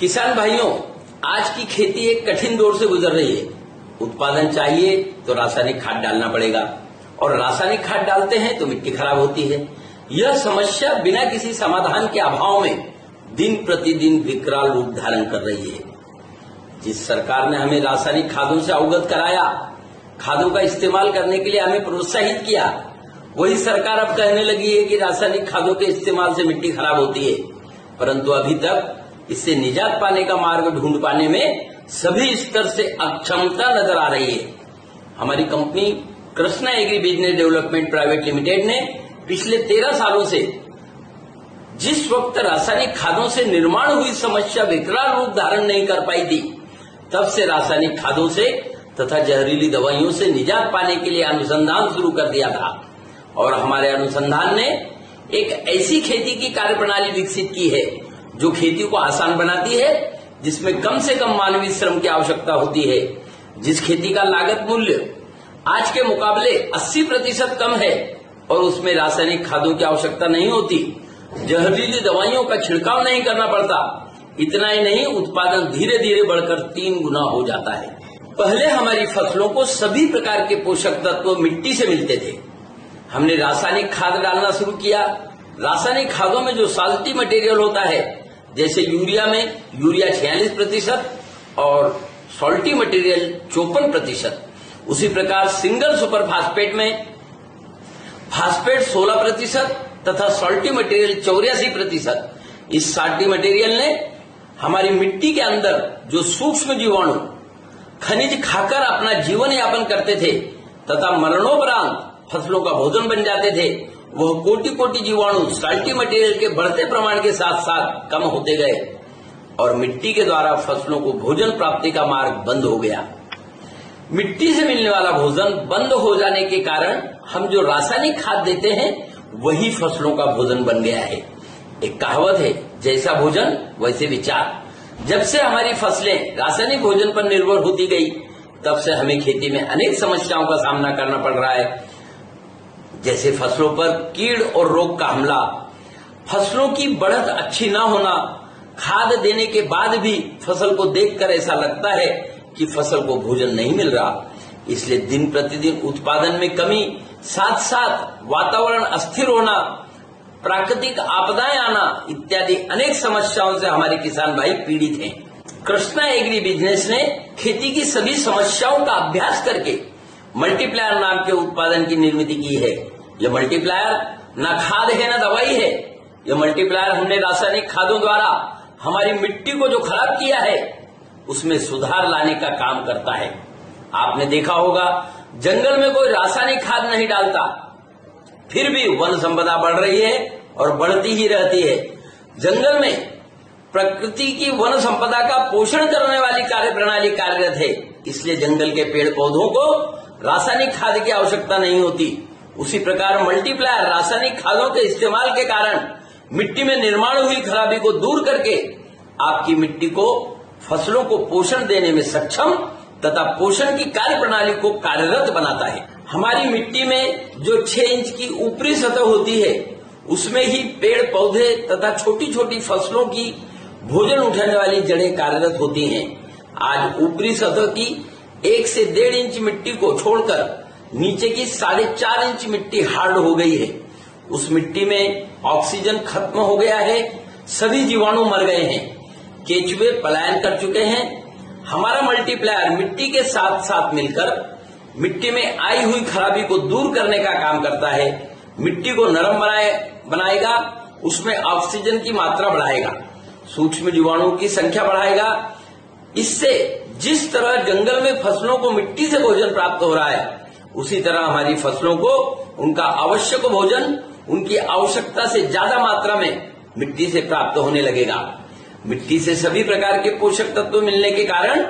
किसान भाइयों, आज की खेती एक कठिन दौर से गुजर रही है। उत्पादन चाहिए तो रासायनिक खाद डालना पड़ेगा और रासायनिक खाद डालते हैं तो मिट्टी खराब होती है। यह समस्या बिना किसी समाधान के अभाव में दिन प्रतिदिन विकराल रूप धारण कर रही है। जिस सरकार ने हमें रासायनिक खादों से अवगत कराया, खादों का इस्तेमाल करने के लिए हमें प्रोत्साहित किया, वही सरकार अब कहने लगी है कि रासायनिक खादों के इस्तेमाल से मिट्टी खराब होती है। परंतु अभी तक इससे निजात पाने का मार्ग ढूंढ पाने में सभी स्तर से अक्षमता नजर आ रही है। हमारी company Krishna agri business development private limited ने पिछले 13 सालों से जिस वक्त रासायनिक खादों से निर्माण हुई समस्या विकराल रूप धारण नहीं कर पाई थी, तब से रासायनिक खादों से तथा जहरीली दवाइयों से निजात पाने के लिए अनुसंधान शुरू कर दिया था। और हमारे अनुसंधान ने एक ऐसी खेती की कार्यप्रणाली विकसित की है जो खेती को आसान बनाती है, जिसमें कम से कम मानवीय श्रम की आवश्यकता होती है, जिस खेती का लागत मूल्य आज के मुकाबले 80% कम है और उसमें रासायनिक खादों की आवश्यकता नहीं होती, जहरीली दवाइयों का छिड़काव नहीं करना पड़ता। इतना ही नहीं, उत्पादन धीरे धीरे बढ़कर 3 गुना हो जाता है। पहले हमारी फसलों को सभी प्रकार के पोषक तत्व मिट्टी से मिलते थे। हमने रासायनिक खाद डालना शुरू किया। रासायनिक खादों में जो साल्टी मटेरियल होता है, जैसे यूरिया में यूरिया 46% और सॉल्टी मटेरियल 54%, उसी प्रकार सिंगल सुपर फास्फेट में फास्फेट 16% तथा सॉल्टी मटेरियल 84%। इस साल्टी मटेरियल ने हमारी मिट्टी के अंदर जो सूक्ष्म जीवाणु खनिज खाकर अपना जीवन यापन करते थे तथा मरणोपरांत फसलों का भोजन बन जाते थे, वह कोटि कोटि जीवाणु साल्टी मटेरियल के बढ़ते प्रमाण के साथ साथ कम होते गए और मिट्टी के द्वारा फसलों को भोजन प्राप्ति का मार्ग बंद हो गया। मिट्टी से मिलने वाला भोजन बंद हो जाने के कारण हम जो रासायनिक खाद देते हैं वही फसलों का भोजन बन गया है। एक कहावत है, जैसा भोजन वैसे विचार। जब से हमारी फसलें रासायनिक भोजन पर निर्भर होती गई, तब से हमें खेती में अनेक समस्याओं का सामना करना पड़ रहा है, जैसे फसलों पर कीड़ और रोग का हमला, फसलों की बढ़त अच्छी न होना, खाद देने के बाद भी फसल को देखकर ऐसा लगता है कि फसल को भोजन नहीं मिल रहा। इसलिए दिन प्रतिदिन उत्पादन में कमी, साथ साथ वातावरण अस्थिर होना, प्राकृतिक आपदाएं आना इत्यादि अनेक समस्याओं से हमारे किसान भाई पीड़ित हैं। कृष्णा एग्री बिजनेस ने खेती की सभी समस्याओं का अभ्यास करके मल्टीप्लायर नाम के उत्पादन की निर्मित की है। यह मल्टीप्लायर न खाद है न दवाई है। यह मल्टीप्लायर हमने रासायनिक खादों द्वारा हमारी मिट्टी को जो खराब किया है उसमें सुधार लाने का काम करता है। आपने देखा होगा, जंगल में कोई रासायनिक खाद नहीं डालता, फिर भी वन संपदा बढ़ रही है और बढ़ती ही रहती है। जंगल में प्रकृति की वन संपदा का पोषण करने वाली कार्यप्रणाली कार्यरत है, इसलिए जंगल के पेड़ पौधों को रासायनिक खाद की आवश्यकता नहीं होती। उसी प्रकार मल्टीप्लायर रासायनिक खादों के इस्तेमाल के कारण मिट्टी में निर्माण हुई खराबी को दूर करके आपकी मिट्टी को फसलों को पोषण देने में सक्षम तथा पोषण की कार्यप्रणाली को कार्यरत बनाता है। हमारी मिट्टी में जो 6 इंच की ऊपरी सतह होती है, उसमें ही पेड़ पौधे तथा छोटी छोटी फसलों की भोजन उठाने वाली जड़ें कार्यरत होती हैं। आज ऊपरी सतह की 1 से 1.5 इंच मिट्टी को छोड़कर नीचे की 4.5 इंच मिट्टी हार्ड हो गई है। उस मिट्टी में ऑक्सीजन खत्म हो गया है, सभी जीवाणु मर गए हैं, केचुए पलायन कर चुके हैं। हमारा मल्टीप्लायर मिट्टी के साथ साथ मिलकर मिट्टी में आई हुई खराबी को दूर करने का काम करता है। मिट्टी को नरम बनाएगा, उसमें ऑक्सीजन की मात्रा बढ़ाएगा, सूक्ष्म जीवाणुओं की संख्या बढ़ाएगा। इससे जिस तरह जंगल में फसलों को मिट्टी से भोजन प्राप्त हो रहा है, उसी तरह हमारी फसलों को उनका आवश्यक भोजन उनकी आवश्यकता से ज्यादा मात्रा में मिट्टी से प्राप्त होने लगेगा। मिट्टी से सभी प्रकार के पोषक तत्व मिलने के कारण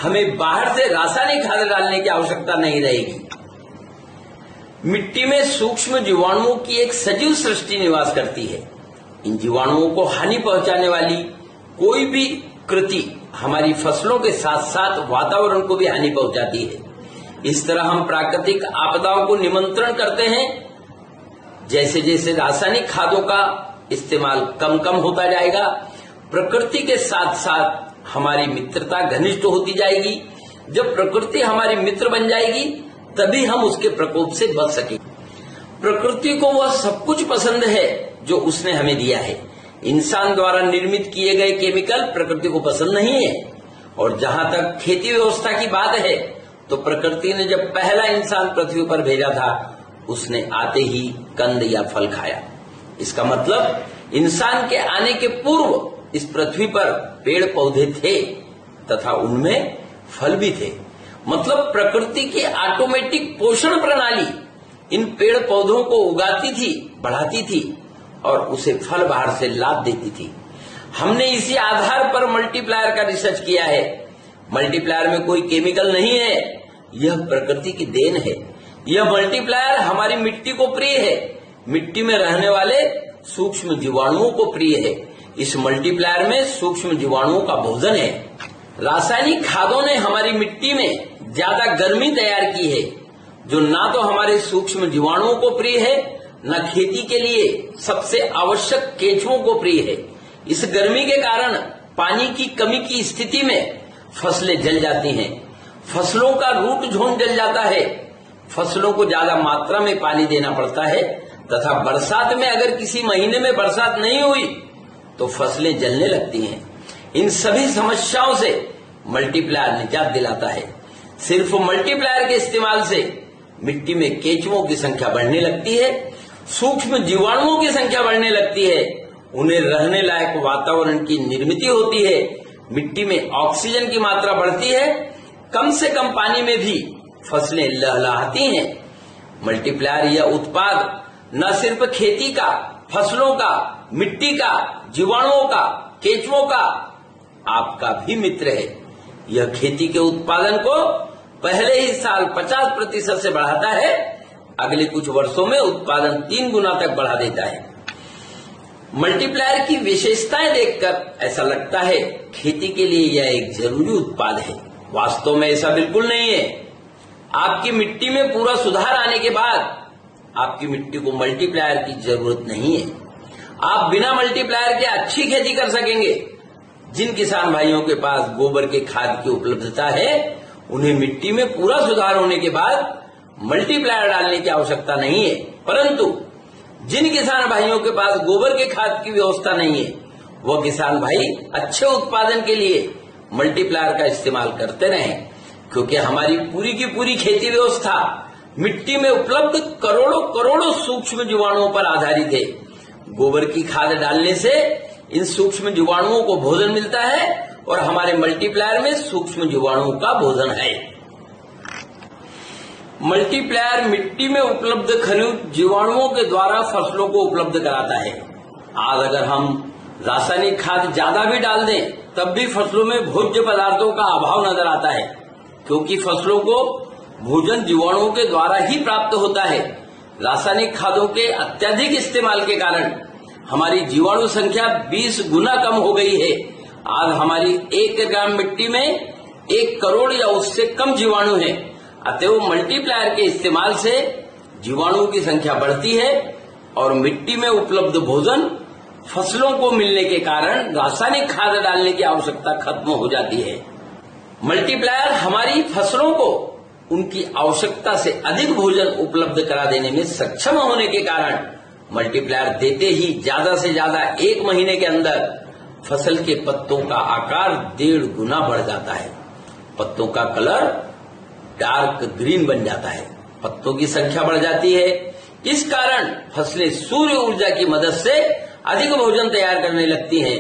हमें बाहर से रासायनिक खाद डालने की आवश्यकता नहीं रहेगी। मिट्टी में सूक्ष्म जीवाणुओं की एक सजीव सृष्टि निवास करती है। इन जीवाणुओं को हानि पहुंचाने वाली कोई भी कृति हमारी फसलों के साथ साथ वातावरण को भी हानि पहुंचाती है। इस तरह हम प्राकृतिक आपदाओं को निमंत्रण करते हैं। जैसे जैसे रासायनिक खादों का इस्तेमाल कम कम होता जाएगा, प्रकृति के साथ साथ हमारी मित्रता घनिष्ठ होती जाएगी। जब प्रकृति हमारी मित्र बन जाएगी तभी हम उसके प्रकोप से बच सकेंगे। प्रकृति को वह सब कुछ पसंद है जो उसने हमें दिया है। इंसान द्वारा निर्मित किए गए केमिकल प्रकृति को पसंद नहीं है। और जहां तक खेती व्यवस्था की बात है तो प्रकृति ने जब पहला इंसान पृथ्वी पर भेजा था उसने आते ही कंद या फल खाया। इसका मतलब इंसान के आने के पूर्व इस पृथ्वी पर पेड़ पौधे थे तथा उनमें फल भी थे। मतलब प्रकृति की ऑटोमेटिक पोषण प्रणाली इन पेड़ पौधों को उगाती थी, बढ़ाती थी और उसे फल बाहर से लाभ देती थी। हमने इसी आधार पर मल्टीप्लायर का रिसर्च किया है। मल्टीप्लायर में कोई केमिकल नहीं है, यह प्रकृति की देन है। यह मल्टीप्लायर हमारी मिट्टी को प्रिय है, मिट्टी में रहने वाले सूक्ष्म जीवाणुओं को प्रिय है। इस मल्टीप्लायर में सूक्ष्म जीवाणुओं का भोजन है। रासायनिक खादों ने हमारी मिट्टी में ज्यादा गर्मी तैयार की है जो ना तो हमारे सूक्ष्म जीवाणुओं को प्रिय है न खेती के लिए सबसे आवश्यक केंचुओं को प्रिय है। इस गर्मी के कारण पानी की कमी की स्थिति में फसलें जल जाती हैं, फसलों का रूट झोंड जल जाता है, फसलों को ज्यादा मात्रा में पानी देना पड़ता है तथा बरसात में अगर किसी महीने में बरसात नहीं हुई तो फसलें जलने लगती हैं। इन सभी समस्याओं से मल्टीप्लायर निजात दिलाता है। सिर्फ मल्टीप्लायर के इस्तेमाल से मिट्टी में केंचुओं की संख्या बढ़ने लगती है, सूक्ष्म जीवाणुओं की संख्या बढ़ने लगती है, उन्हें रहने लायक वातावरण की निर्मित होती है, मिट्टी में ऑक्सीजन की मात्रा बढ़ती है, कम से कम पानी में भी फसलें लहलहाती हैं। मल्टीप्लायर यह उत्पाद न सिर्फ खेती का, फसलों का, मिट्टी का, जीवाणुओं का, केंचुओं का, आपका भी मित्र है। यह खेती के उत्पादन को पहले ही साल 50% से बढ़ाता है, अगले कुछ वर्षों में उत्पादन 3 गुना तक बढ़ा देता है। मल्टीप्लायर की विशेषताएं देखकर ऐसा लगता है खेती के लिए यह एक जरूरी उत्पाद है। वास्तव में ऐसा बिल्कुल नहीं है। आपकी मिट्टी में पूरा सुधार आने के बाद आपकी मिट्टी को मल्टीप्लायर की जरूरत नहीं है। आप बिना मल्टीप्लायर के अच्छी खेती कर सकेंगे। जिन किसान भाइयों के पास गोबर के खाद की उपलब्धता है उन्हें मिट्टी में पूरा सुधार होने के बाद मल्टीप्लायर डालने की आवश्यकता नहीं है। परंतु जिन किसान भाइयों के पास गोबर के खाद की व्यवस्था नहीं है वह किसान भाई अच्छे उत्पादन के लिए मल्टीप्लायर का इस्तेमाल करते रहें, क्योंकि हमारी पूरी की पूरी खेती व्यवस्था मिट्टी में उपलब्ध करोड़ों करोड़ों सूक्ष्म जीवाणुओं पर आधारित है। गोबर की खाद डालने से इन सूक्ष्म जीवाणुओं को भोजन मिलता है और हमारे मल्टीप्लायर में सूक्ष्म जीवाणुओं का भोजन है। मल्टीप्लायर मिट्टी में उपलब्ध खनिज जीवाणुओं के द्वारा फसलों को उपलब्ध कराता है। आज अगर हम रासायनिक खाद ज्यादा भी डाल दें तब भी फसलों में भोज्य पदार्थों का अभाव नजर आता है, क्योंकि फसलों को भोजन जीवाणुओं के द्वारा ही प्राप्त होता है। रासायनिक खादों के अत्यधिक इस्तेमाल के कारण हमारी जीवाणु संख्या 20 गुना कम हो गई है। आज हमारी 1 ग्राम मिट्टी में 1 करोड़ या उससे कम जीवाणु हैं। अतएव मल्टीप्लायर के इस्तेमाल से जीवाणुओं की संख्या बढ़ती है और मिट्टी में उपलब्ध भोजन फसलों को मिलने के कारण रासायनिक खाद डालने की आवश्यकता खत्म हो जाती है। मल्टीप्लायर हमारी फसलों को उनकी आवश्यकता से अधिक भोजन उपलब्ध करा देने में सक्षम होने के कारण मल्टीप्लायर देते ही ज्यादा से ज्यादा 1 महीने के अंदर फसल के पत्तों का आकार 1.5 गुना बढ़ जाता है। पत्तों का कलर डार्क ग्रीन बन जाता है, पत्तों की संख्या बढ़ जाती है। इस कारण फसलें सूर्य ऊर्जा की मदद से अधिक भोजन तैयार करने लगती हैं,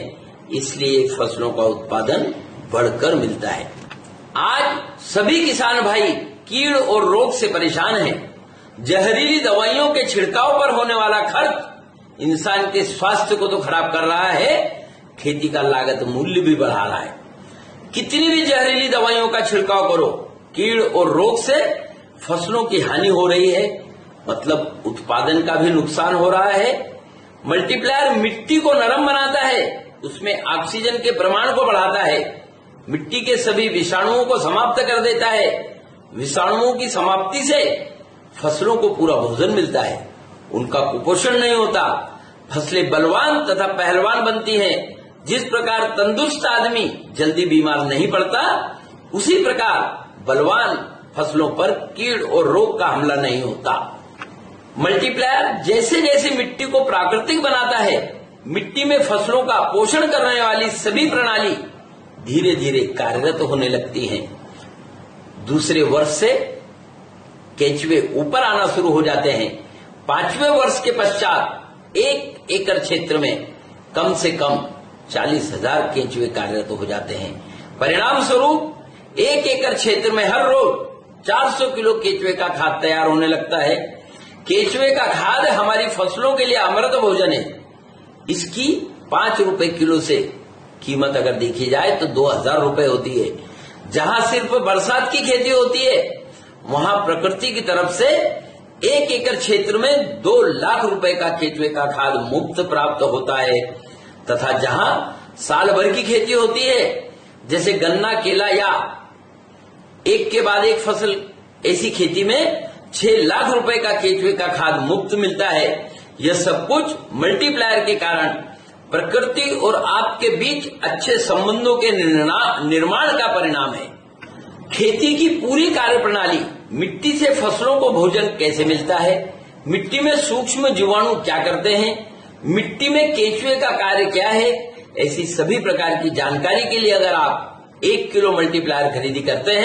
इसलिए फसलों का उत्पादन बढ़कर मिलता है। आज सभी किसान भाई कीड़ और रोग से परेशान हैं। जहरीली दवाइयों के छिड़काव पर होने वाला खर्च इंसान के स्वास्थ्य को तो खराब कर रहा है, खेती का लागत मूल्य भी बढ़ा रहा है। कितनी भी जहरीली दवाइयों का छिड़काव करो, कीड़ और रोग से फसलों की हानि हो रही है, मतलब उत्पादन का भी नुकसान हो रहा है। मल्टीप्लायर मिट्टी को नरम बनाता है, उसमें ऑक्सीजन के प्रमाण को बढ़ाता है, मिट्टी के सभी विषाणुओं को समाप्त कर देता है। विषाणुओं की समाप्ति से फसलों को पूरा भोजन मिलता है, उनका कुपोषण नहीं होता, फसलें बलवान तथा पहलवान बनती हैं, जिस प्रकार तंदुरुस्त आदमी जल्दी बीमार नहीं पड़ता, उसी प्रकार बलवान फसलों पर कीड़ और रोग का हमला नहीं होता। मल्टीप्लायर जैसे जैसे मिट्टी को प्राकृतिक बनाता है, मिट्टी में फसलों का पोषण करने वाली सभी प्रणाली धीरे धीरे कार्यरत होने लगती हैं। दूसरे वर्ष से केंचुए ऊपर आना शुरू हो जाते हैं। 5वें वर्ष के पश्चात 1 एकड़ क्षेत्र में कम से कम 40,000 केंचुए कार्यरत हो जाते हैं। परिणाम स्वरूप 1 एकड़ क्षेत्र में हर रोज 400 किलो केंचुए का खाद तैयार होने लगता है। केंचुए का खाद हमारी फसलों के लिए अमृत भोजन है। इसकी 5 रुपए किलो से कीमत अगर देखी जाए तो 2,000 रुपए होती है। जहां सिर्फ बरसात की खेती होती है, वहां प्रकृति की तरफ से 1 एकड़ क्षेत्र में 2 लाख रुपए का केंचुए का खाद मुफ्त प्राप्त होता है, तथा जहां साल भर की खेती होती है, जैसे गन्ना, केला या एक के बाद एक फसल, ऐसी खेती में 6 लाख रुपए का केंचुए का खाद मुफ्त मिलता है। यह सब कुछ मल्टीप्लायर के कारण प्रकृति और आपके बीच अच्छे संबंधों के निर्माण का परिणाम है। खेती की पूरी कार्यप्रणाली, मिट्टी से फसलों को भोजन कैसे मिलता है, मिट्टी में सूक्ष्म जीवाणु क्या करते हैं, मिट्टी में केंचुए का कार्य क्या है, ऐसी सभी प्रकार की जानकारी के लिए अगर आप 1 किलो मल्टीप्लायर खरीदी करते हैं